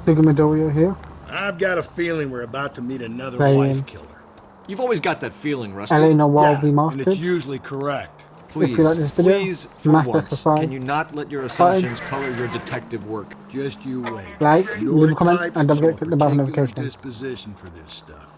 Big Midoriya here, I've got a feeling we're about to meet another wife playing killer. You've always got that feeling, Rusty. LA Noire Yeah, and it's Remastered. usually correct. If you like Please, this video, please, for smash that once, subscribe can you not let your button, assumptions color your detective work? Just you wait. like, leave a Nordic comment, types and don't show forget a to click the bell particular notification. disposition for this stuff.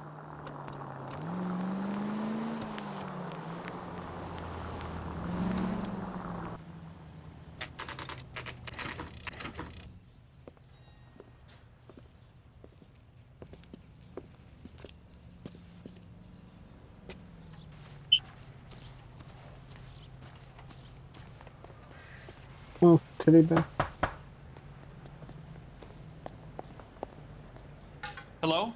Oh, teddy bear. Hello?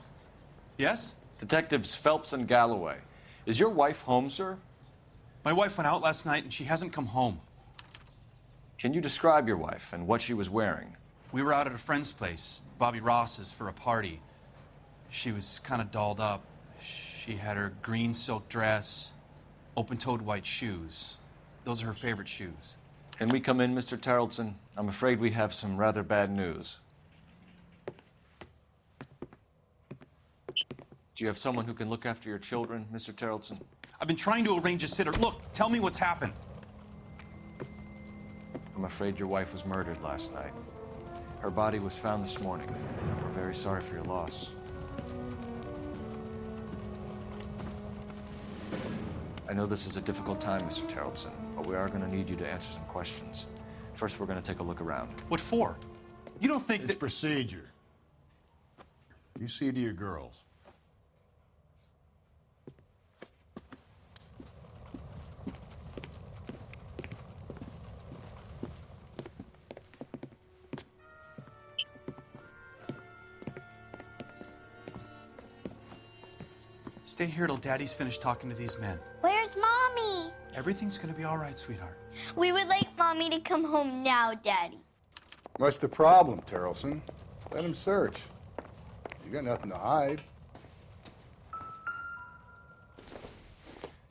Yes? Detectives Phelps and Galloway. Is your wife home, sir? My wife went out last night and she hasn't come home. Can you describe your wife and what she was wearing? We were out at a friend's place, Bobby Ross's, for a party. She was kind of dolled up. She had her green silk dress, open-toed white shoes. Those are her favorite shoes. Can we come in, Mr. Tarleton? I'm afraid we have some rather bad news. Do you have someone who can look after your children, Mr. Tarleton? I've been trying to arrange a sitter. Look, tell me what's happened. I'm afraid your wife was murdered last night. Her body was found this morning. We're very sorry for your loss. I know this is a difficult time, Mr. Tarleton, but we are going to need you to answer some questions. First, we're going to take a look around. What for? You don't think It's that... procedure. You see to your girls. Stay here till Daddy's finished talking to these men. Where's Mommy? Everything's gonna be all right, sweetheart. We would like Mommy to come home now, Daddy. What's the problem, Terrelson? Let him search. You got nothing to hide.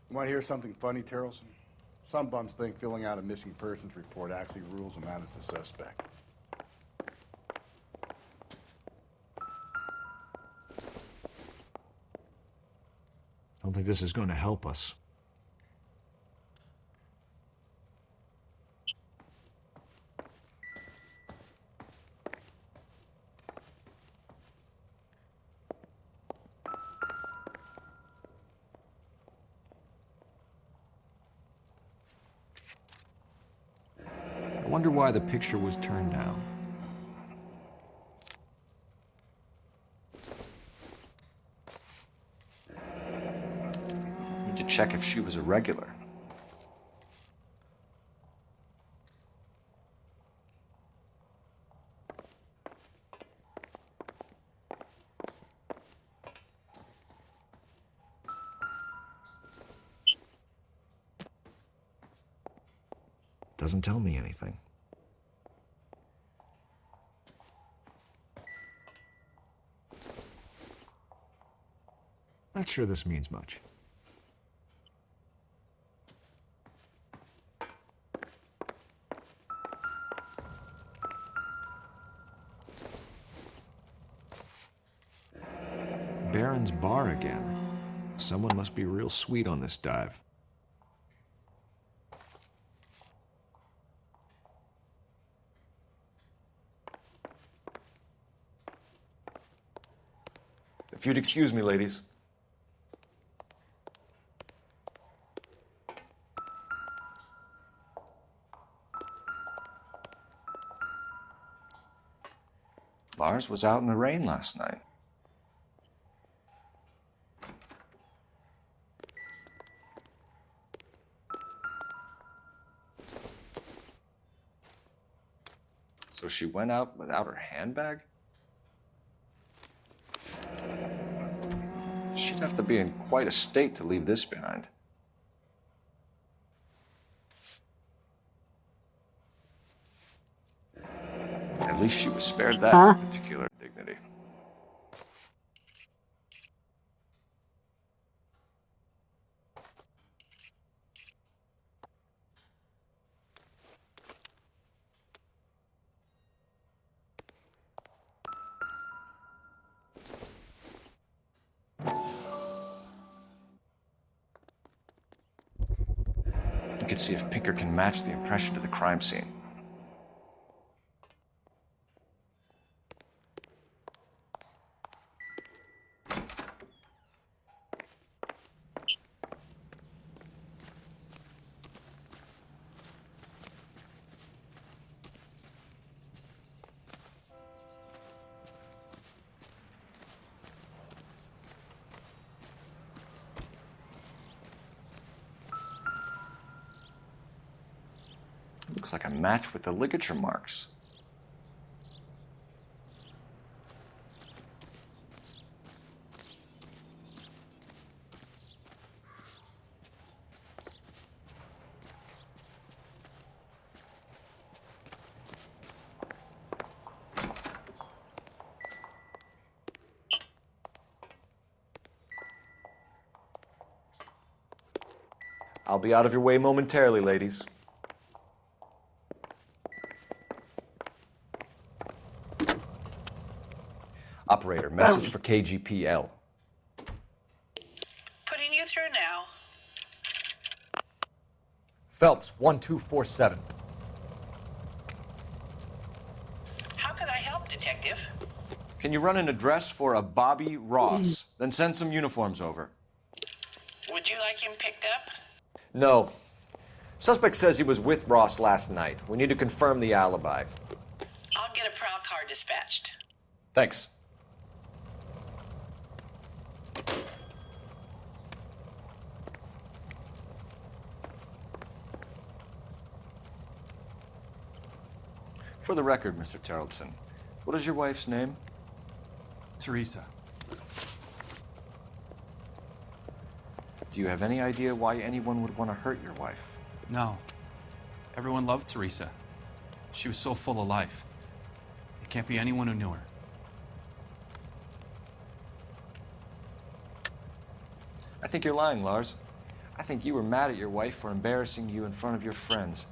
You want to hear something funny, Terrelson? Some bums think filling out a missing persons report actually rules them out as a suspect. I don't think this is going to help us. I wonder why the picture was turned down. Need to check if she was a regular. Doesn't tell me anything. Not sure this means much. Baron's bar again. Someone must be real sweet on this dive. If you'd excuse me, ladies. Lars was out in the rain last night. So she went out without her handbag? She'd have to be in quite a state to leave this behind. At least she was spared that particular dignity. could see if Pinker can match the impression to the crime scene. Looks like a match with the ligature marks. I'll be out of your way momentarily, ladies. Operator, message for KGPL. Putting you through now. Phelps, 1247. How can I help, Detective? Can you run an address for a Bobby Ross? Then send some uniforms over. Would you like him picked up? No. Suspect says he was with Ross last night. We need to confirm the alibi. I'll get a prowl car dispatched. Thanks. For the record, Mr. Terrellson, what is your wife's name? Teresa. Do you have any idea why anyone would want to hurt your wife? No. Everyone loved Teresa. She was so full of life. It can't be anyone who knew her. I think you're lying, Lars. I think you were mad at your wife for embarrassing you in front of your friends.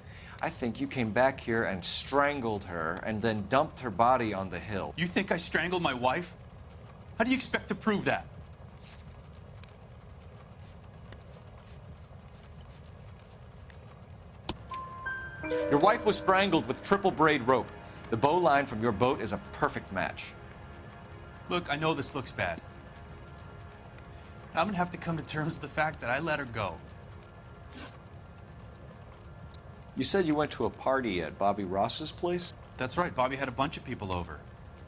I think you came back here and strangled her and then dumped her body on the hill. You think I strangled my wife? How do you expect to prove that? Your wife was strangled with triple braid rope. The bow line from your boat is a perfect match. Look, I know this looks bad. I'm gonna have to come to terms with the fact that I let her go. You said you went to a party at Bobby Ross's place? That's right, Bobby had a bunch of people over.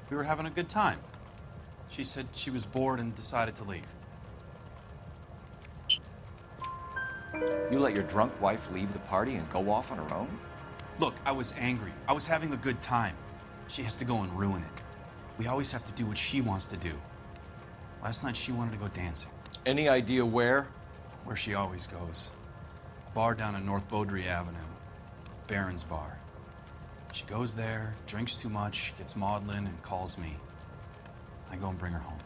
We were having a good time. She said she was bored and decided to leave. You let your drunk wife leave the party and go off on her own? Look, I was angry. I was having a good time. She has to go and ruin it. We always have to do what she wants to do. Last night she wanted to go dancing. Any idea where? Where she always goes. Bar down on North Beaudry Avenue. Baron's Bar. She goes there, drinks too much, gets maudlin, and calls me. I go and bring her home.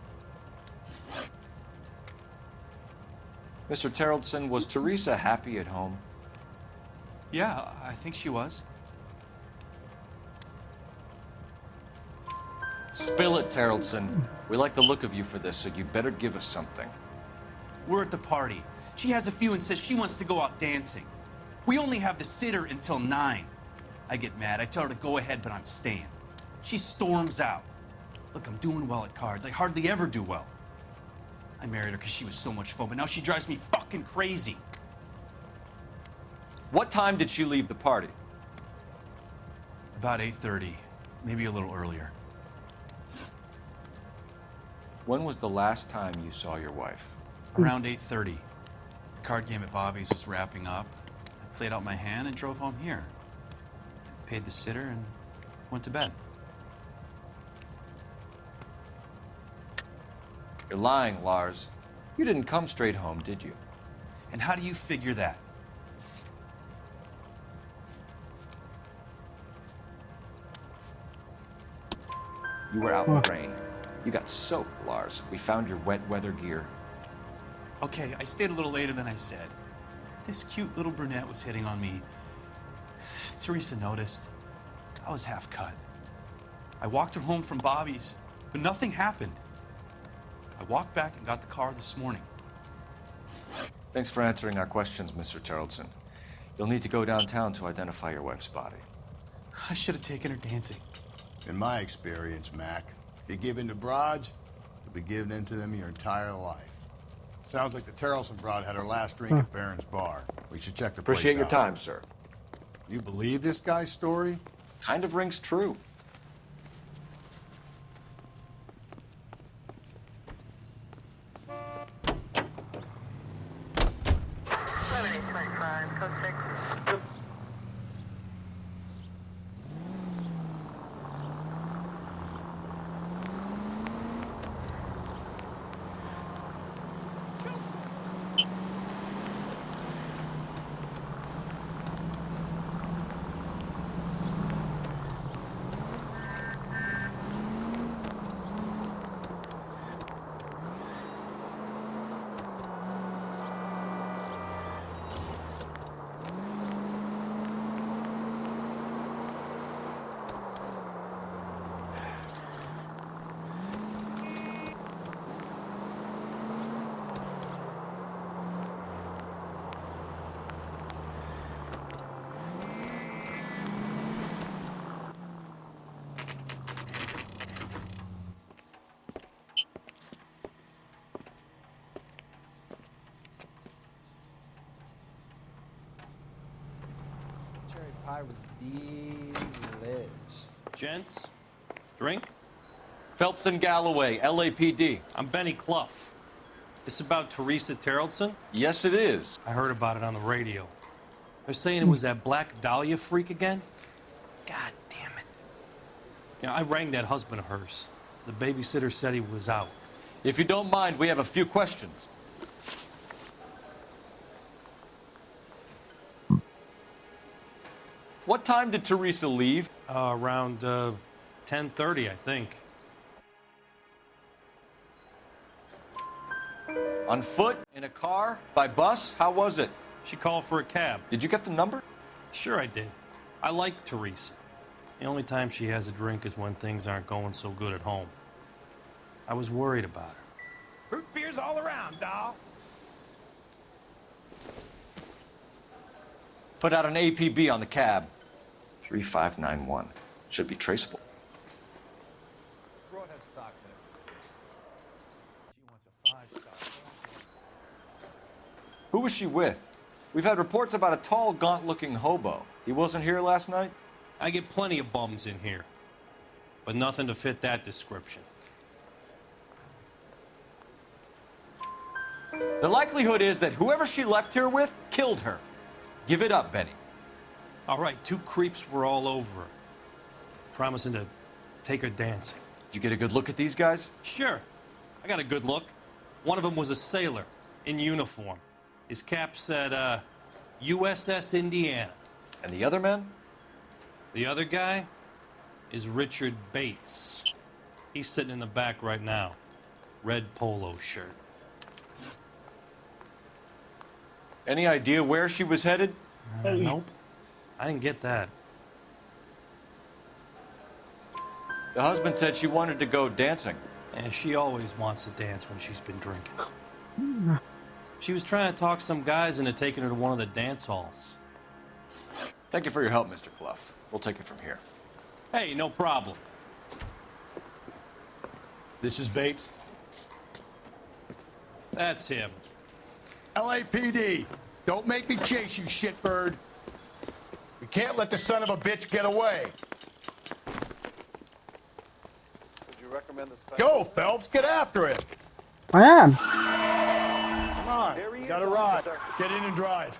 Mr. Terrellson, was Teresa happy at home? Yeah, I think she was. Spill it, Terrellson. We like the look of you for this, so you'd better give us something. We're at the party. She has a few and says she wants to go out dancing. We only have the sitter until 9. I get mad. I tell her to go ahead, but I'm staying. She storms out. Look, I'm doing well at cards. I hardly ever do well. I married her because she was so much fun, but now she drives me fucking crazy. What time did she leave the party? About 8:30, maybe a little earlier. When was the last time you saw your wife? Around 8:30. The card game at Bobby's was wrapping up. I played out my hand and drove home here. Paid the sitter and went to bed. You're lying, Lars. You didn't come straight home, did you? And how do you figure that? You were out in the rain. You got soaked, Lars. We found your wet weather gear. Okay, I stayed a little later than I said. This cute little brunette was hitting on me. Teresa noticed. I was half cut. I walked her home from Bobby's, but nothing happened. I walked back and got the car this morning. Thanks for answering our questions, Mr. Terrellson. You'll need to go downtown to identify your wife's body. I should have taken her dancing. In my experience, Mac, if you give in to broads, you'll be giving in to them your entire life. Sounds like the Terrelson broad had her last drink at Barron's bar. We should check the place Appreciate your out. time, sir. You believe this guy's story? Kind of rings true. Cherry pie was delish. Gents, drink? Phelps and Galloway, LAPD. I'm Benny Clough. This about Teresa Terrelson? Yes, it is. I heard about it on the radio. They're saying it was that Black Dahlia freak again? God damn it. You know, I rang that husband of hers. The babysitter said he was out. If you don't mind, we have a few questions. What time did Teresa leave? Around 10:30, I think. On foot? In a car? By bus? How was it? She called for a cab. Did you get the number? Sure I did. I like Teresa. The only time she has a drink is when things aren't going so good at home. I was worried about her. Root beers all around, doll. Put out an APB on the cab. 3591. Should be traceable. Broad has socks in it. She wants a 5-star. Who was she with? We've had reports about a tall, gaunt-looking hobo. He wasn't here last night? I get plenty of bums in here, but nothing to fit that description. The likelihood is that whoever she left here with killed her. Give it up, Benny. All right, 2 creeps were all over her, promising to take her dancing. You get a good look at these guys? Sure, I got a good look. One of them was a sailor in uniform. His cap said, USS Indiana. And the other men? The other guy is Richard Bates. He's sitting in the back right now. Red polo shirt. Any idea where she was headed? Nope. I didn't get that. The husband said she wanted to go dancing. Yeah, she always wants to dance when she's been drinking. She was trying to talk some guys into taking her to one of the dance halls. Thank you for your help, Mr. Clough. We'll take it from here. Hey, no problem. This is Bates. That's him. LAPD, don't make me chase you, shitbird. We can't let the son of a bitch get away. Would you recommend this? Go, Phelps, get after it. I am. Come on, got a ride. Get in and drive.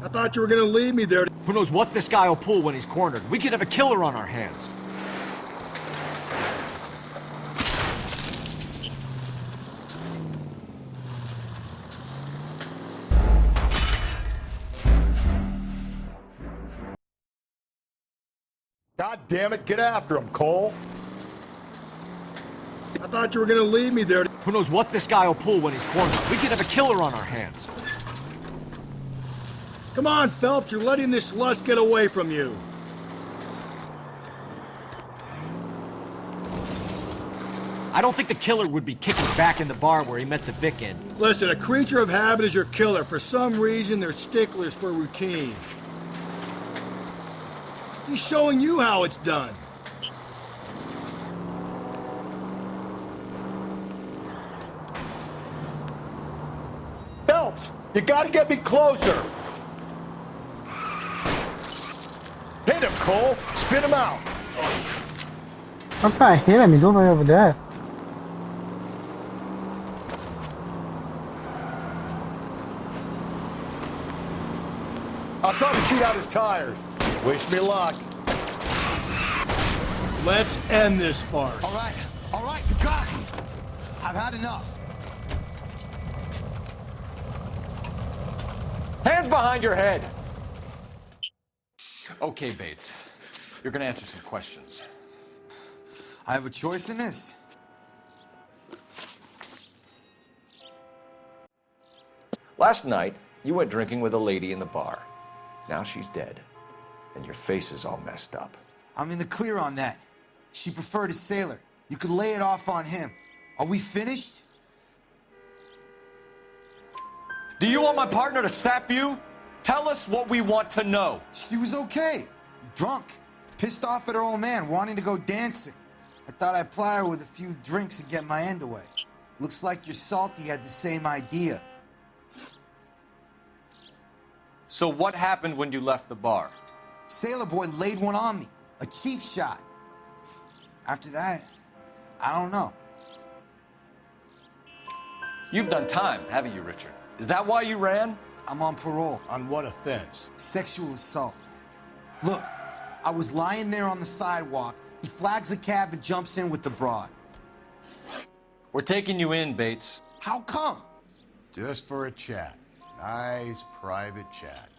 I thought you were gonna leave me there. Who knows what this guy will pull when he's cornered? We could have a killer on our hands. God damn it, get after him, Cole. I thought you were gonna leave me there. Who knows what this guy will pull when he's cornered? We could have a killer on our hands. Come on, Phelps, you're letting this lust get away from you. I don't think the killer would be kicking back in the bar where he met the Vic in. Listen, a creature of habit is your killer. For some reason, they're sticklers for routine. He's showing you how it's done. Phelps, you gotta get me closer. Hit him, Cole. Spin him out. I'm trying to hit him. He's over there. I'll try to shoot out his tires. Wish me luck. Let's end this farce. All right, you got it. I've had enough. Hands behind your head! Okay, Bates. You're gonna answer some questions. I have a choice in this. Last night, you went drinking with a lady in the bar. Now she's dead, and your face is all messed up. I'm in the clear on that. She preferred a sailor. You could lay it off on him. Are we finished? Do you want my partner to sap you? Tell us what we want to know. She was okay. Drunk. Pissed off at her old man, wanting to go dancing. I thought I'd ply her with a few drinks and get my end away. Looks like your Salty had the same idea. So what happened when you left the bar? Sailor boy laid one on me. A cheap shot. After that, I don't know. You've done time, haven't you, Richard? Is that why you ran? I'm on parole. On what offense? Sexual assault. Look, I was lying there on the sidewalk. He flags a cab and jumps in with the broad. We're taking you in, Bates. How come? Just for a chat. Nice private chat.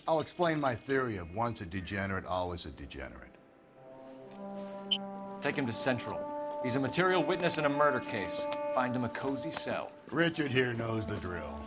I'll explain my theory of once a degenerate, always a degenerate. Take him to Central. He's a material witness in a murder case. Find him a cozy cell. Richard here knows the drill.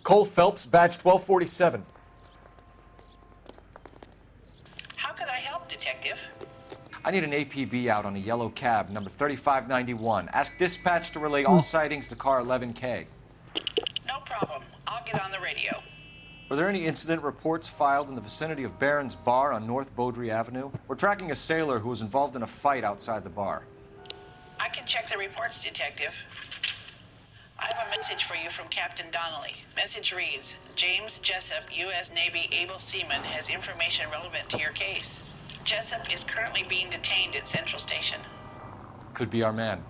Cole Phelps, badge 1247. How could I help, Detective? I need an APB out on a yellow cab, number 3591. Ask dispatch to relay all sightings to car 11K. No problem. I'll get on the radio. Were there any incident reports filed in the vicinity of Barron's Bar on North Beaudry Avenue? We're tracking a sailor who was involved in a fight outside the bar. I can check the reports, Detective. I have a message for you from Captain Donnelly. Message reads, James Jessup, U.S. Navy able seaman, has information relevant to your case. Jessup is currently being detained at Central Station. Could be our man.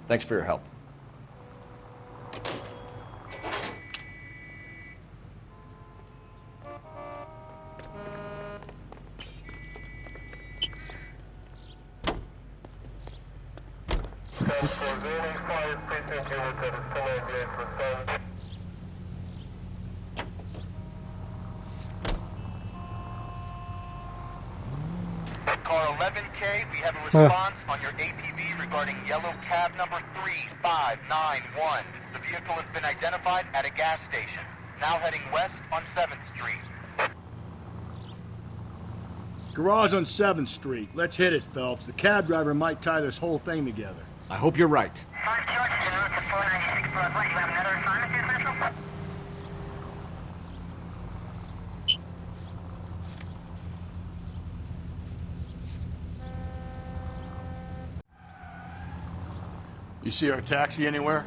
Thanks for your help. Car 11K, we have a response on your APB regarding yellow cab number 3591. The vehicle has been identified at a gas station, now heading west on 7th Street. Garage on 7th Street. Let's hit it, Phelps. The cab driver might tie this whole thing together. I hope you're right. 5 George, en route to 496 Broadway. You have another assignment here, Central? You see our taxi anywhere?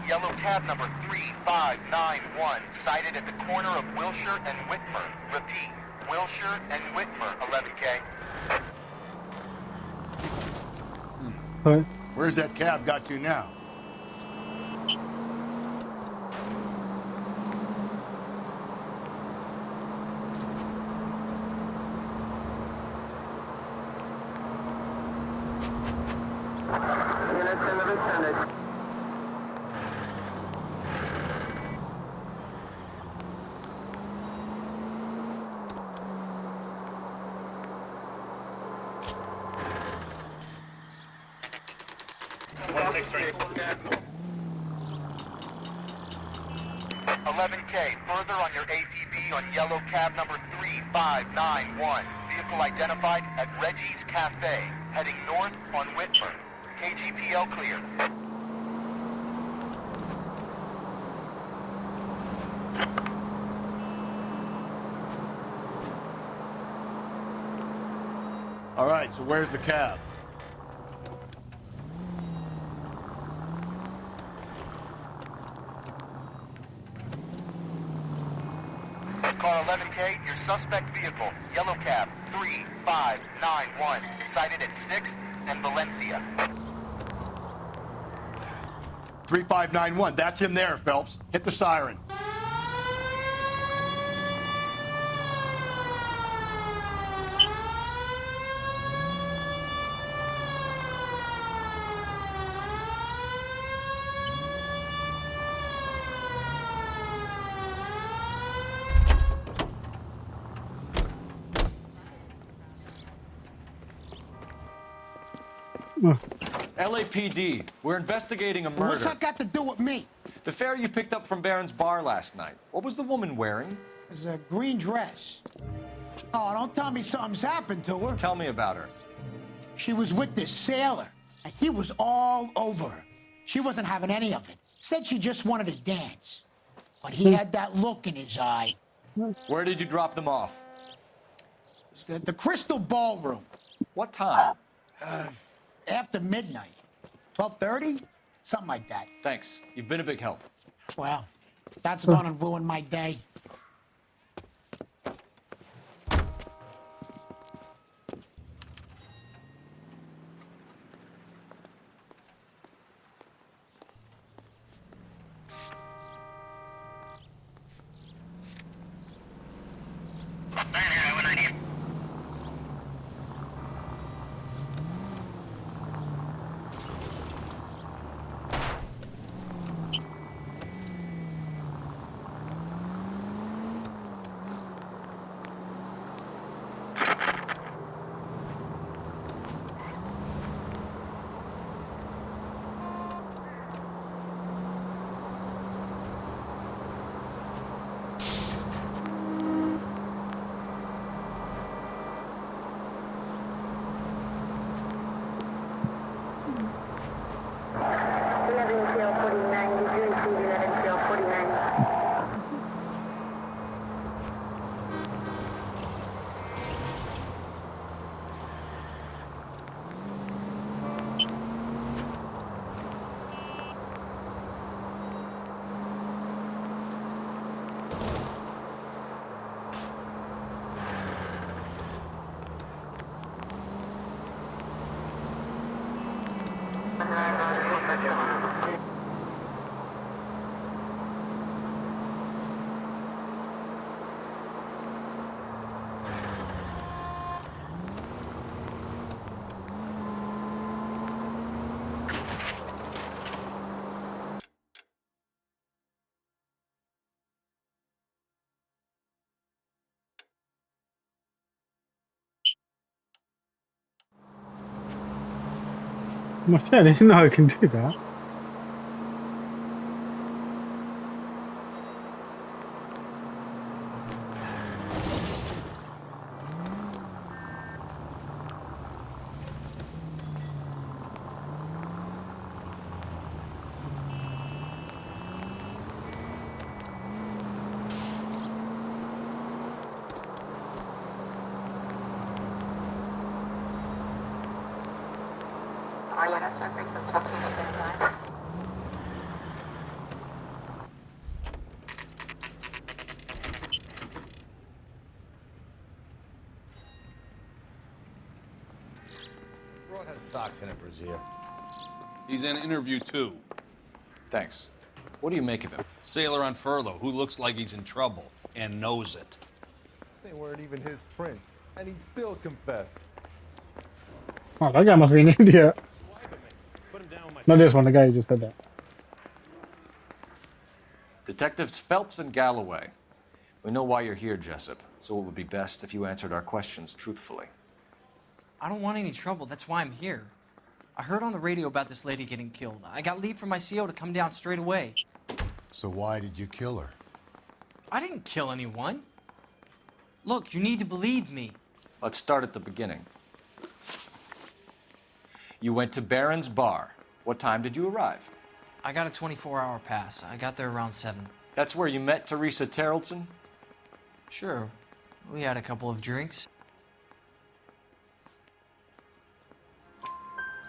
Yellow cab number 3591, sighted at the corner of Wilshire and Whitmer. Repeat, Wilshire and Whitmer, 11K. Sorry. Where's that cab got to now? K, further on your APB on yellow cab number 3591. Vehicle identified at Reggie's Cafe, heading north on Whitmer. KGPL clear. All right, so where's the cab? Car 11K, your suspect vehicle, yellow cab 3591, sighted at 6th and Valencia. 3591, that's him there, Phelps. Hit the siren. LAPD, we're investigating a murder. What's that got to do with me? The fare you picked up from Barron's bar last night. What was the woman wearing? It's a green dress. Oh, don't tell me something's happened to her. Tell me about her. She was with this sailor, and he was all over her. She wasn't having any of it. Said she just wanted to dance. But he had that look in his eye. Where did you drop them off? It's the Crystal Ballroom. What time? After midnight. 12:30? Something like that. Thanks. You've been a big help. Well, that's gonna ruin my day. My shit, I didn't know I can do that. Broad has socks in it, Brazier. He's in interview 2. Thanks. What do you make of him? Sailor on furlough who looks like he's in trouble and knows it. They weren't even his prints, and he still confessed. Oh, that guy must be in India. Not this one, the guy who just said that. Detectives Phelps and Galloway. We know why you're here, Jessup, so it would be best if you answered our questions truthfully. I don't want any trouble. That's why I'm here. I heard on the radio about this lady getting killed. I got leave from my CO to come down straight away. So why did you kill her? I didn't kill anyone. Look, you need to believe me. Let's start at the beginning. You went to Barron's Bar. What time did you arrive? I got a 24-hour pass. I got there around 7. That's where you met Teresa Terrellson? Sure. We had a couple of drinks.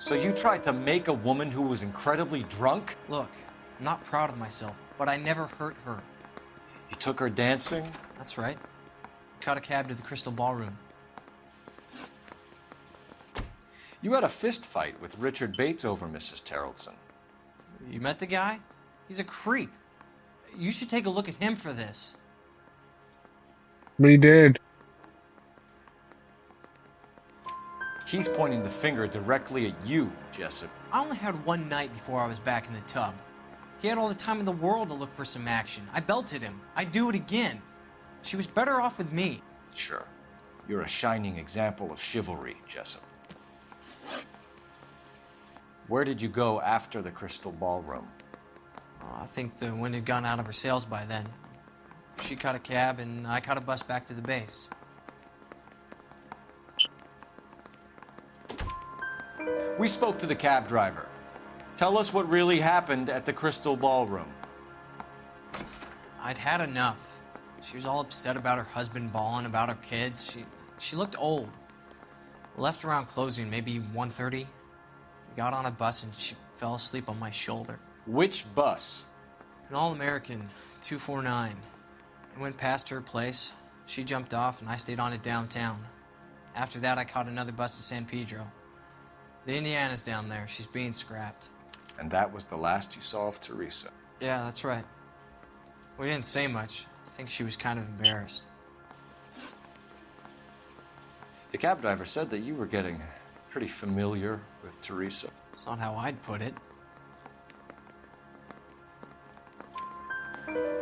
So you tried to make a woman who was incredibly drunk? Look, I'm not proud of myself, but I never hurt her. You took her dancing? That's right. Caught a cab to the Crystal Ballroom. You had a fist fight with Richard Bates over Mrs. Terrellson. You met the guy? He's a creep. You should take a look at him for this. We did. He's pointing the finger directly at you, Jessup. I only had one night before I was back in the tub. He had all the time in the world to look for some action. I belted him. I'd do it again. She was better off with me. Sure. You're a shining example of chivalry, Jessup. Where did you go after the Crystal Ballroom? I think the wind had gone out of her sails by then. She caught a cab and I caught a bus back to the base. We spoke to the cab driver. Tell us what really happened at the Crystal Ballroom. I'd had enough. She was all upset about her husband bawling about her kids. She looked old. Left around closing, maybe 1:30. We got on a bus and she fell asleep on my shoulder. Which bus? An All-American, 249. I went past her place. She jumped off and I stayed on it downtown. After that, I caught another bus to San Pedro. The Indiana's down there. She's being scrapped. And that was the last you saw of Teresa? Yeah, that's right. We didn't say much. I think she was kind of embarrassed. The cab driver said that you were getting pretty familiar with Teresa. It's not how I'd put it.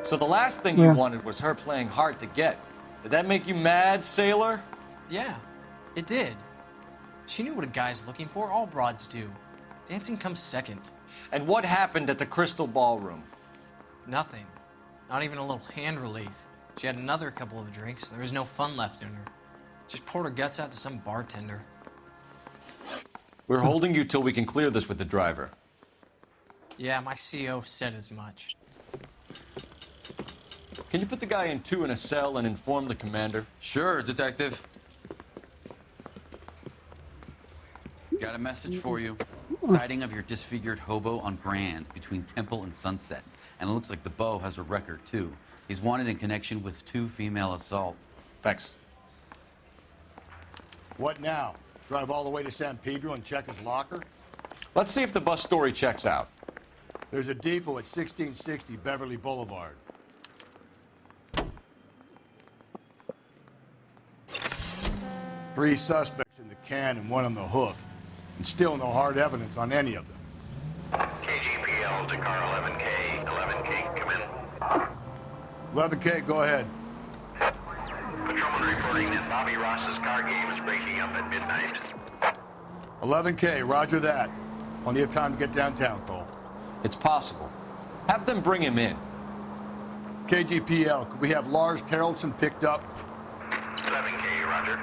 So the last thing you wanted was her playing hard to get. Did that make you mad, sailor? Yeah, it did. She knew what a guy's looking for. All broads do. Dancing comes second. And what happened at the Crystal Ballroom? Nothing. Not even a little hand relief. She had another couple of drinks. There was no fun left in her. Just poured her guts out to some bartender. We're holding you till we can clear this with the driver. Yeah, my CO said as much. Can you put the guy in 2 in a cell and inform the commander? Sure, Detective. Got a message for you. Sighting of your disfigured hobo on Grand between Temple and Sunset. And it looks like the Beau has a record, too. He's wanted in connection with 2 female assaults. Thanks. What now? Drive all the way to San Pedro and check his locker? Let's see if the bus story checks out. There's a depot at 1660 Beverly Boulevard. Three suspects in the can and one on the hoof. And still no hard evidence on any of them. KGPL to car 11K. 11K, come in. 11K, go ahead. Patrolman reporting that Bobby Ross's car game is breaking up at midnight. 11K, roger that. Plenty of time to get downtown, Cole. It's possible. Have them bring him in. KGPL, could we have Lars Terrellson picked up? 11K, roger.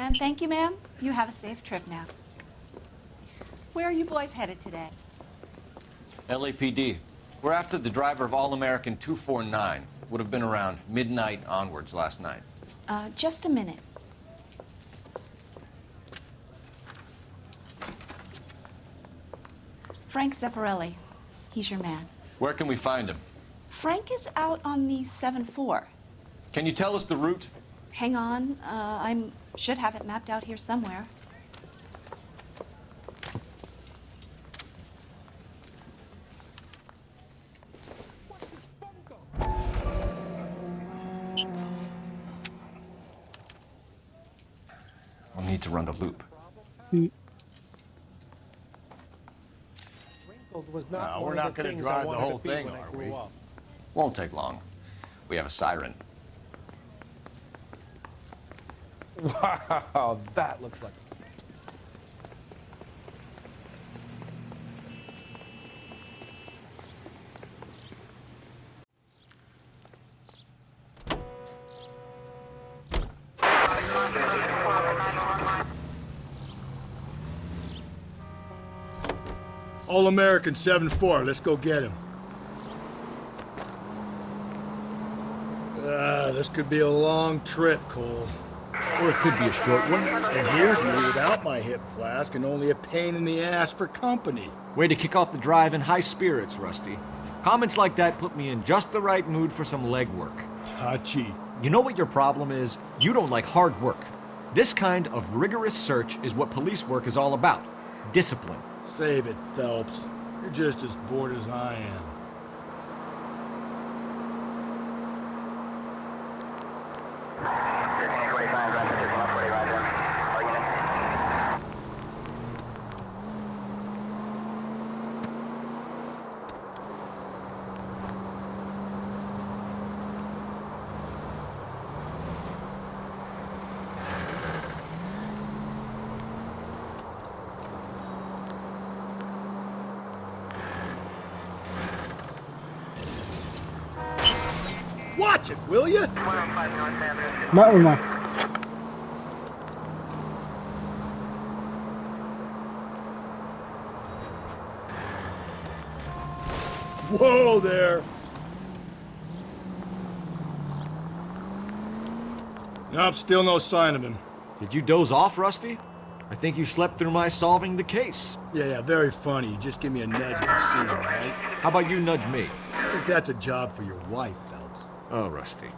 And thank you, ma'am. You have a safe trip now. Where are you boys headed today? LAPD. We're after the driver of All-American 249. Would have been around midnight onwards last night. Just a minute. Frank Zeffirelli. He's your man. Where can we find him? Frank is out on the 7-4. Can you tell us the route? Hang on. I should have it mapped out here somewhere. We'll need to run the loop. Was No, not we're one not of the going to things I drive the wanted whole to be thing, when I are grew we? up. Won't take long. We have a siren. Wow, that looks like. All-American 7-4, let's go get him. This could be a long trip, Cole. Or it could be a short one. And here's me without my hip flask and only a pain in the ass for company. Way to kick off the drive in high spirits, Rusty. Comments like that put me in just the right mood for some legwork. Touchy. You know what your problem is? You don't like hard work. This kind of rigorous search is what police work is all about. Discipline. Save it, Phelps. You're just as bored as I am. Watch it, will you? That was my. Whoa there! Nope, still no sign of him. Did you doze off, Rusty? I think you slept through my solving the case. Yeah, very funny. You just give me a nudge if you see him, right? How about you nudge me? I think that's a job for your wife, Phelps. Oh, Rusty.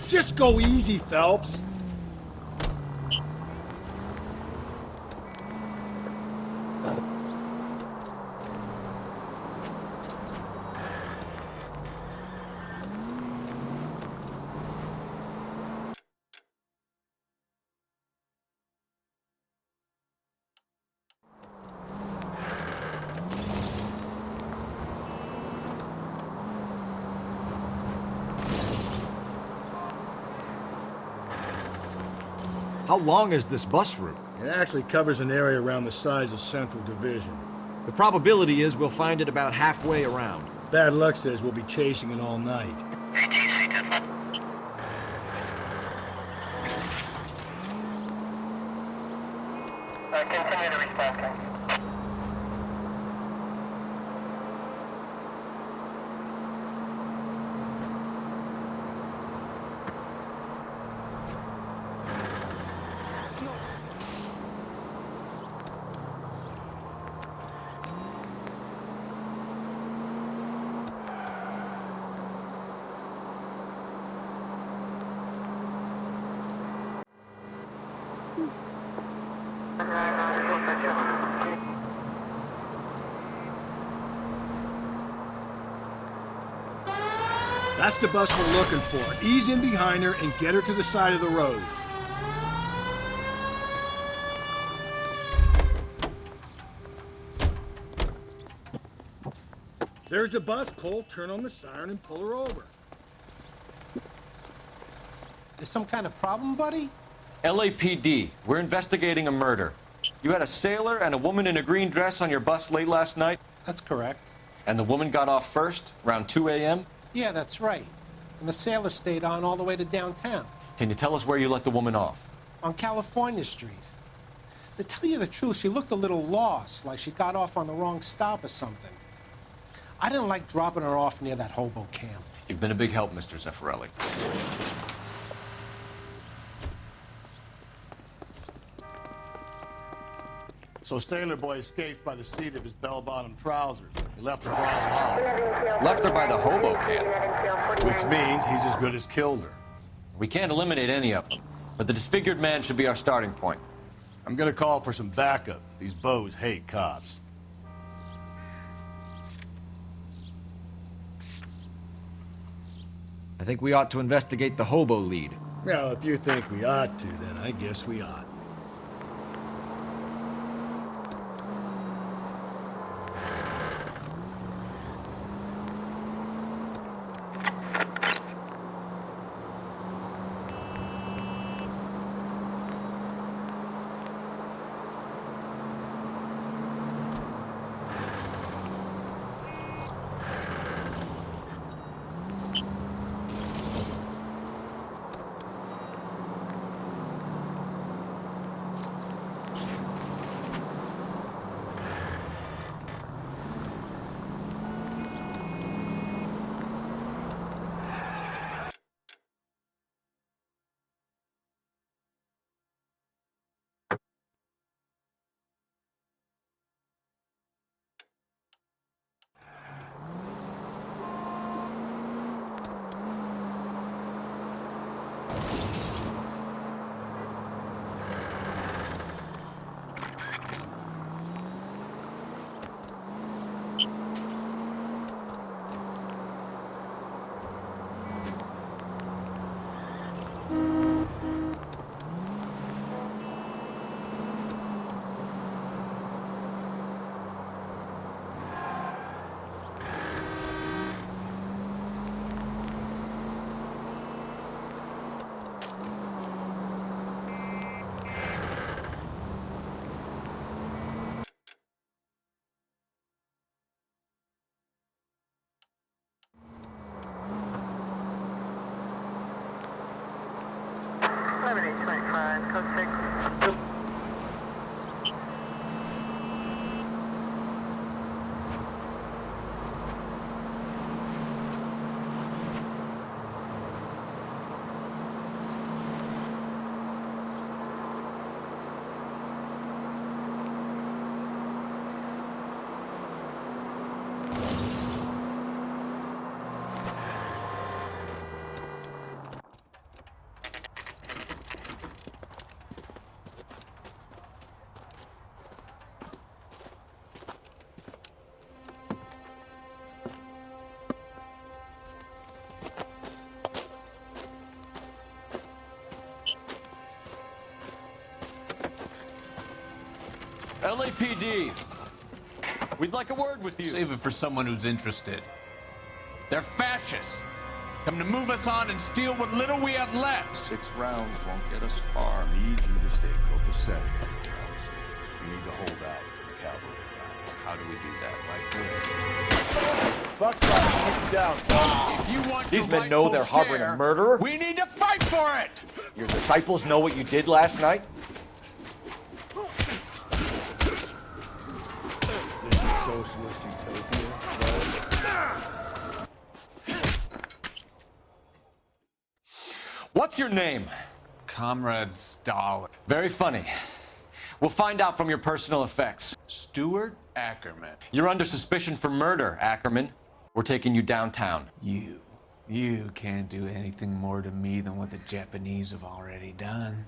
Just go easy, Phelps. How long is this bus route? It actually covers an area around the size of Central Division. The probability is we'll find it about halfway around. Bad luck says we'll be chasing it all night. Continue to respond. That's the bus we're looking for. Ease in behind her and get her to the side of the road. There's the bus, Cole. Turn on the siren and pull her over. There's some kind of problem, buddy? LAPD, we're investigating a murder. You had a sailor and a woman in a green dress on your bus late last night? That's correct. And the woman got off first, around 2 a.m.? Yeah, that's right. And the sailor stayed on all the way to downtown. Can you tell us where you let the woman off? On California Street. To tell you the truth, she looked a little lost, like she got off on the wrong stop or something. I didn't like dropping her off near that hobo camp. You've been a big help, Mr. Zeffirelli. So Sailor Boy escaped by the seat of his bell-bottom trousers. He left her behind. Left her by the hobo camp. Which means he's as good as killed her. We can't eliminate any of them, but the disfigured man should be our starting point. I'm gonna call for some backup. These bows hate cops. I think we ought to investigate the hobo lead. Well, if you think we ought to, then I guess we ought. LAPD, we'd like a word with you. Save it for someone who's interested. They're fascists. Come to move us on and steal what little we have left. 6 rounds won't get us far. I need you to stay copacetic, fellas. You need to hold out until the cavalry arrive. How do we do that? Like this. Buck's got to keep you down. If you want These men know they're harboring a murderer? We need to fight for it! Your disciples know what you did last night? This is socialist utopia. What's your name? Comrade Stalin. Very funny. We'll find out from your personal effects. Stuart Ackerman. You're under suspicion for murder, Ackerman. We're taking you downtown. You can't do anything more to me than what the Japanese have already done.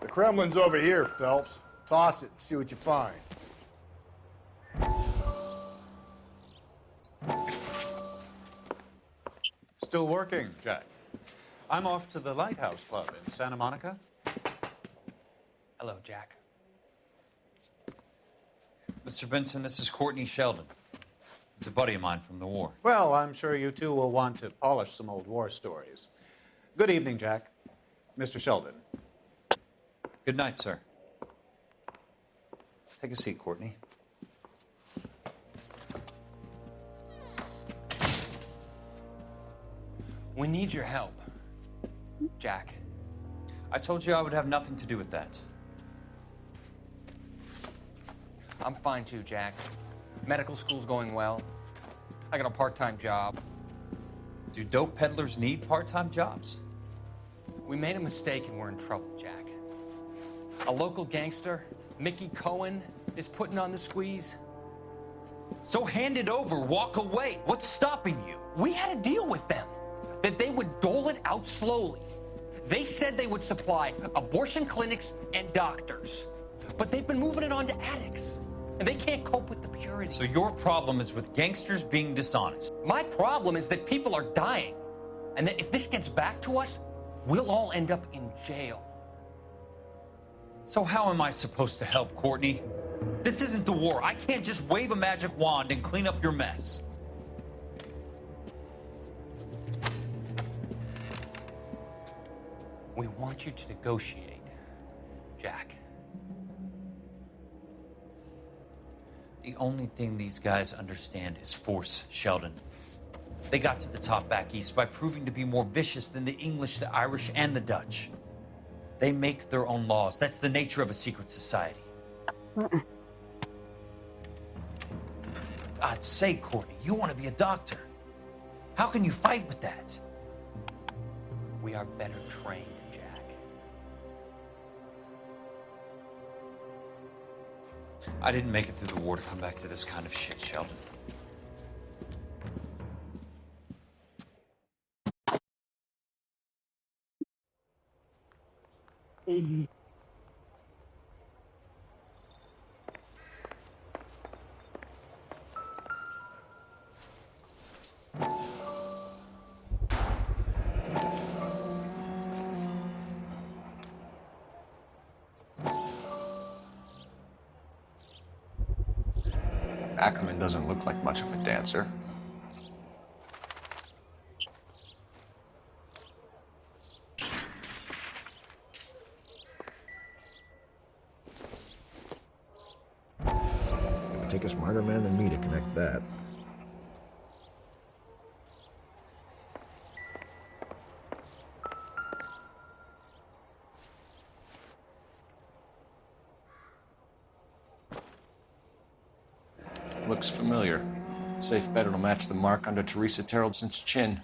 The Kremlin's over here, Phelps. Toss it and see what you find. Still working, Jack. I'm off to the Lighthouse Club in Santa Monica. Hello, Jack. Mr. Benson, this is Courtney Sheldon. He's a buddy of mine from the war. Well, I'm sure you two will want to polish some old war stories. Good evening, Jack. Mr. Sheldon. Good night, sir. Take a seat, Courtney. We need your help, Jack. I told you I would have nothing to do with that. I'm fine too, Jack. Medical school's going well. I got a part-time job. Do dope peddlers need part-time jobs? We made a mistake and we're in trouble, Jack. A local gangster, Mickey Cohen, is putting on the squeeze. So hand it over, walk away. What's stopping you? We had a deal with them that they would dole it out slowly. They said they would supply abortion clinics and doctors, but they've been moving it on to addicts, and they can't cope with the purity. So your problem is with gangsters being dishonest. My problem is that people are dying, and that if this gets back to us, we'll all end up in jail. So how am I supposed to help, Courtney? This isn't the war. I can't just wave a magic wand and clean up your mess. We want you to negotiate, Jack. The only thing these guys understand is force, Sheldon. They got to the top back east by proving to be more vicious than the English, the Irish, and the Dutch. They make their own laws. That's the nature of a secret society. God's sake, Courtney, you want to be a doctor. How can you fight with that? We are better trained, Jack. I didn't make it through the war to come back to this kind of shit, Sheldon. Ackerman doesn't look like much of a dancer. It would take a smarter man than me to connect that. Looks familiar. Safe bet it'll match the mark under Teresa Terrelson's chin.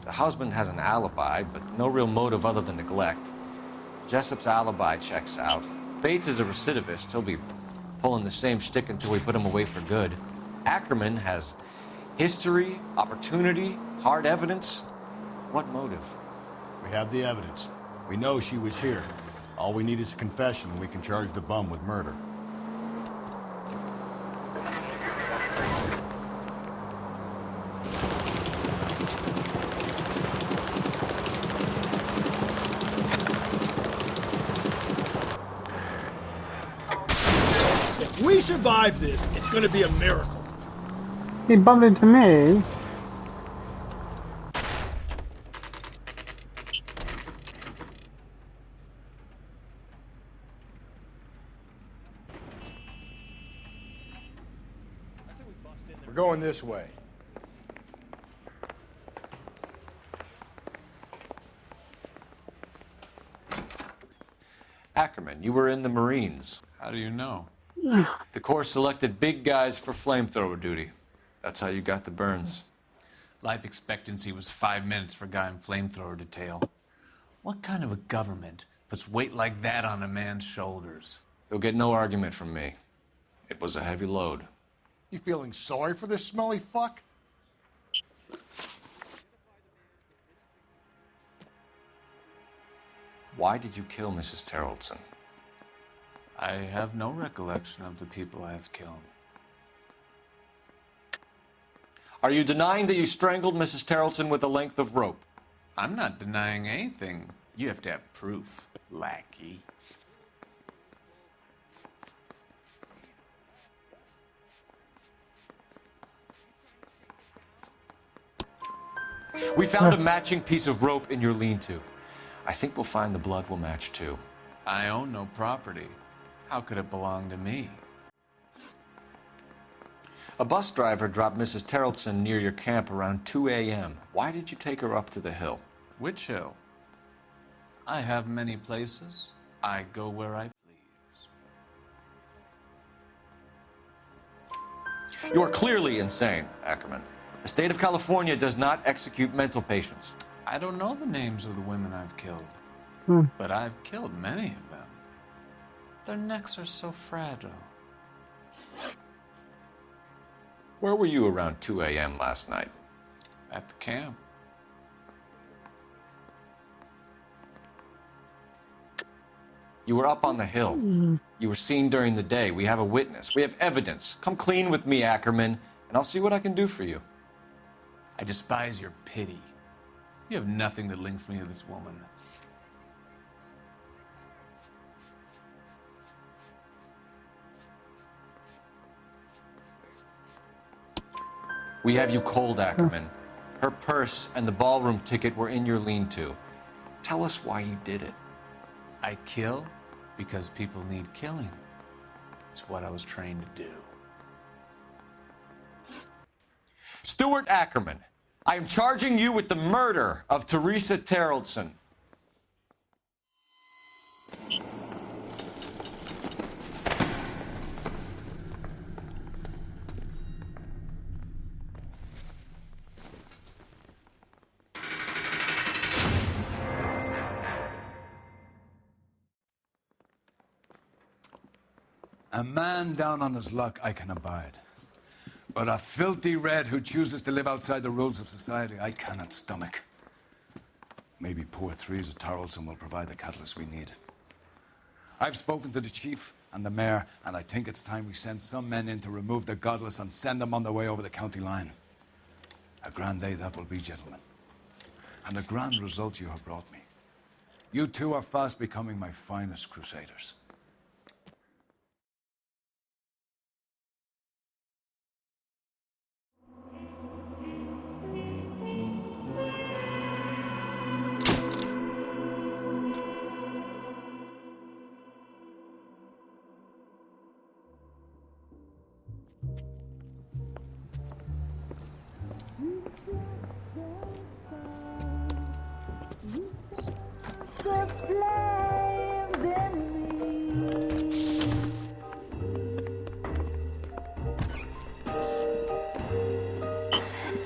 The husband has an alibi, but no real motive other than neglect. Jessup's alibi checks out. Bates is a recidivist. He'll be pulling the same stick until we put him away for good. Ackerman has history, opportunity, hard evidence. What motive? We have the evidence. We know she was here. All we need is a confession, and we can charge the bum with murder. If we survive this, it's gonna be a miracle. He bumped into me. We're going this way. Ackerman, you were in the Marines. How do you know? The Corps selected big guys for flamethrower duty. That's how you got the burns. Life expectancy was 5 minutes for a guy in flamethrower detail. What kind of a government puts weight like that on a man's shoulders? You'll get no argument from me. It was a heavy load. You feeling sorry for this smelly fuck? Why did you kill Mrs. Terrellson? I have no recollection of the people I have killed. Are you denying that you strangled Mrs. Terrellson with a length of rope? I'm not denying anything. You have to have proof, lackey. We found a matching piece of rope in your lean-to. I think we'll find the blood will match too. I own no property. How could it belong to me? A bus driver dropped Mrs. Terrellson near your camp around 2 a.m. Why did you take her up to the hill? Which hill? I have many places. I go where I please. You are clearly insane, Ackerman. The state of California does not execute mental patients. I don't know the names of the women I've killed, but I've killed many of them. Their necks are so fragile. Where were you around 2 a.m. last night? At the camp. You were up on the hill. You were seen during the day. We have a witness. We have evidence. Come clean with me, Ackerman, and I'll see what I can do for you. I despise your pity. You have nothing that links me to this woman. We have you cold, Ackerman. Her purse and the ballroom ticket were in your lean-to. Tell us why you did it. I kill because people need killing. It's what I was trained to do. Stuart Ackerman, I am charging you with the murder of Teresa Terrellson. A man down on his luck I can abide. But a filthy red who chooses to live outside the rules of society, I cannot stomach. Maybe poor Teresa Terrellson will provide the catalyst we need. I've spoken to the chief and the mayor, and I think it's time we send some men in to remove the godless and send them on their way over the county line. A grand day that will be, gentlemen. And a grand result you have brought me. You two are fast becoming my finest crusaders.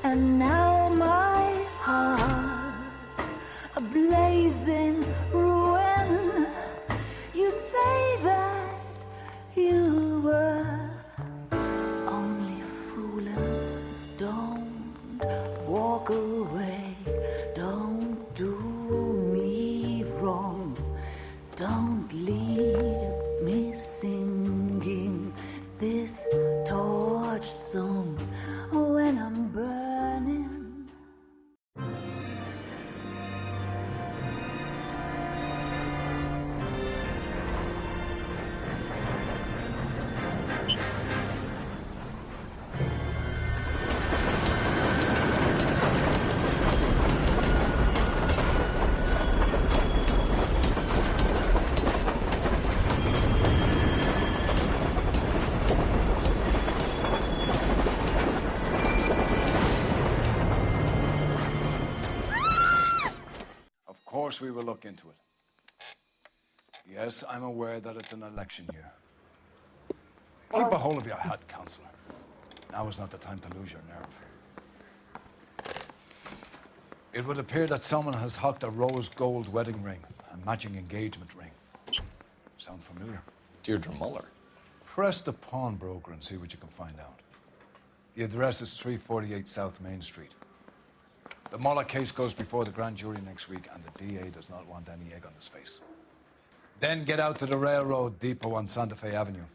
And now my heart's a blazing ruin. You say that you were only fooling. Don't walk away. Don't do me wrong. Don't leave me singing this torched song when I'm burning. course we will look into it. Yes, I'm aware that it's an election year. Keep a hold of your head, Counselor. Now is not the time to lose your nerve. It would appear that someone has hucked a rose gold wedding ring, a matching engagement ring. Sound familiar? Deirdre Muller. Press the pawnbroker and see what you can find out. The address is 348 South Main Street. The Muller case goes before the grand jury next week, and the DA does not want any egg on his face. Then get out to the railroad depot on Santa Fe Avenue.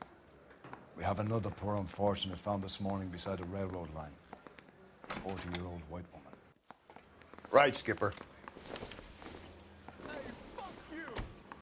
We have another poor unfortunate found this morning beside a railroad line. A 40-year-old white woman. Right, Skipper.